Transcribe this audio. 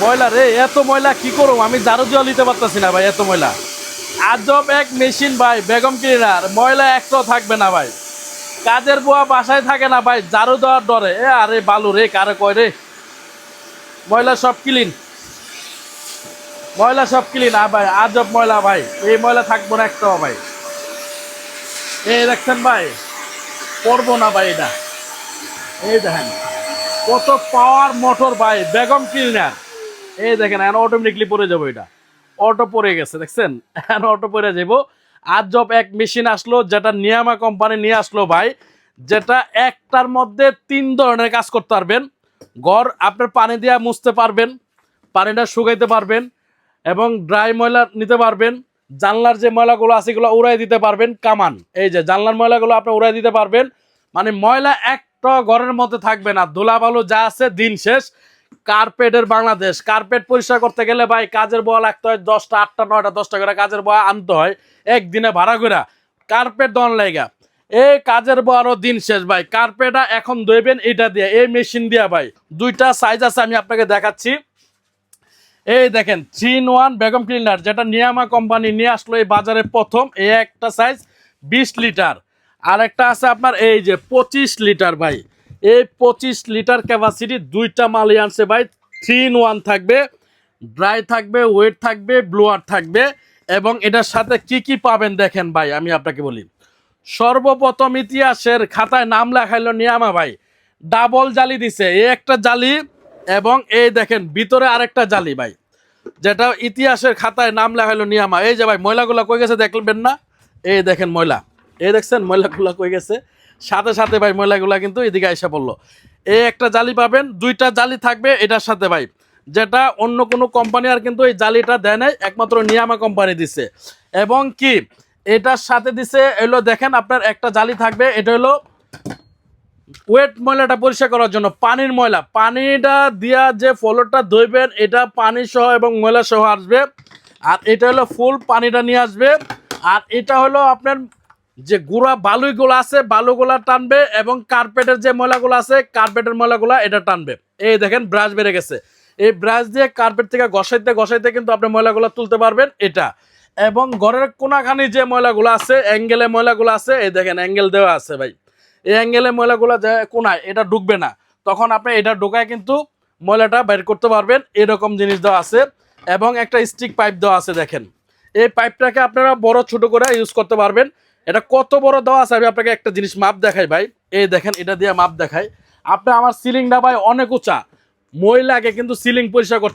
ময়লা রে, এত ময়লা কি করব আমি ঝাড়ু দিয়ে নিতে পারতেছি না ভাই, এত ময়লা। আজব এক মেশিন ভাই, বেগম ক্লিনার, ময়লা একটাও থাকবে না ভাই। কাজের বুয়া বাসায় থাকে না ভাই, ঝাড়ু দেওয়ার ডরে। আরে বালু রে, কারে কয় রে, ময়লা সব ক্লিন, ময়লা সব ক্লিন। ভাই আজব ময়লা ভাই, এই ময়লা থাকবো না একটাও ভাই। এই দেখছেন ভাই, করবো না ভাই এটা। এই দেখেন কত পাওয়ার মোটর ভাই, বেগম ক্লিনার। এই দেখেন এখন অটোমেটিকলি পরে যাবো, এটা অটো পরে গেছে দেখছেন, এখন অটো পরে যাবো। আজব এক মেশিন আসলো, যেটা নিয়ামা কোম্পানি নিয়ে আসলো ভাই, যেটা একটার মধ্যে 3 ধরনের কাজ করতে পারবেন। ঘর আপনার পানি দিয়ে মুছতে পারবেন, পানিটা শুকাইতে পারবেন, এবং ড্রাই ময়লা নিতে পারবেন। জানলার যে ময়লাগুলো আছে এগুলো উড়াই দিতে পারবেন। কামান, এই যে জানলার ময়লাগুলো আপনি উড়াই দিতে পারবেন। মানে ময়লা একটা ঘরের মধ্যে থাকবে না, ধুলাবালু যা আছে দিন শেষ। কার্পেটের বাংলাদেশ, কার্পেট পরিষ্কার করতে গেলে ভাই কাজের বয়া লাগতে হয় 10টা, 8টা, 9টা, 10টা করে কাজের বয়া আনতে হয় একদিনে ভাড়া করে কার্পেট দন লাইগা। এই কাজের বয়ারও দিন শেষ ভাই। কার্পেটটা এখন ধুইবেন এটা দিয়ে, এই মেশিন দিয়া ভাই। 2টা সাইজ আছে, আমি আপনাকে দেখাচ্ছি। এই দেখেন 3-in-1 বেগম ক্লিনার, যেটা নিয়ামা কোম্পানি নিয়ে আসলো এই বাজারে প্রথম। এই একটা সাইজ 20 লিটার, আর একটা আছে আপনার এই যে 25 লিটার ভাই। এই 25 লিটার ক্যাপাসিটি 2টা মালই আনছে ভাই। 3-in-1 থাকবে, ড্রাই থাকবে, ওয়েট থাকবে, ব্লোয়ার থাকবে। এবং এটার সাথে কি কি পাবেন দেখেন ভাই, আমি আপনাকে বলি। সর্বপ্রথম ইতিহাসের খাতায় নাম লেখাইলো নিয়ামা ভাই, ডাবল জালি দিছে, এই একটা জালি এবং এই দেখেন ভিতরে আরেকটা জালি ভাই, যেটা ইতিহাসের খাতায় নাম লেখাইলো নিয়ামা। এই যে ভাই ময়লাগুলা কই গেছে দেখবেন না, এই দেখেন ময়লা, এই দেখছেন ময়লাগুলা কই গেছে। সাথে সাথে ভাই ময়লাগুলা কিন্তু এদিকে আইসা পড়লো। এই একটা জালি পাবেন, 2টা জালি থাকবে এটার সাথে ভাই, যেটা অন্য কোনো কোম্পানি আর কিন্তু এই জালিটা দেয় নাই, একমাত্র নিয়ামা কোম্পানি দিছে। এবং কি এটার সাথে দিছে এলো দেখেন আপনার একটা জালি থাকবে, এটা হলো ওয়েট ময়লাটা পরিষ্কার করার জন্য, পানির ময়লা, পানিটা দিয়া যে ফ্লোরটা ধুইবেন এটা পানি সহ এবং ময়লা সহ আসবে। আর এটা হলো ফুল পানিটা নিয়ে আসবে। আর এটা হলো আপনার যে গুঁড়া বালুগুলো আছে বালুগুলা টানবে, এবং কার্পেটের যে ময়লাগুলো আছে কার্পেটের ময়লাগুলা এটা টানবে। এই দেখেন ব্রাশ বেড়ে গেছে, এই ব্রাশ দিয়ে কার্পেট থেকে ঘষাইতে ঘষাইতে কিন্তু আপনি ময়লাগুলো তুলতে পারবেন এটা। এবং ঘরের কোনাখানি যে ময়লাগুলো আছে, অ্যাঙ্গেলে ময়লাগুলো আছে, এই দেখেন অ্যাঙ্গেল দেওয়া আছে ভাই। এই অ্যাঙ্গেলে ময়লাগুলো যে কোনায় এটা ঢুকবে না, তখন আপনি এটা ঢোকায় কিন্তু ময়লাটা বের করতে পারবেন, এরকম জিনিস দেওয়া আছে। এবং একটা স্টিক পাইপ দেওয়া আছে দেখেন, এই পাইপটাকে আপনারা বড় ছোট করে ইউজ করতে পারবেন। এটা কত বড় দেওয়া আছে আমি আপনাকে একটা জিনিস মাপ দেখাই ভাই, এই দেখেন এটা দিয়ে মাপ দেখাই। আপনি আমার সিলিংটা ভাই অনেক উঁচা, ময়লাকে কিন্তু সিলিং পরিষ্কার করতে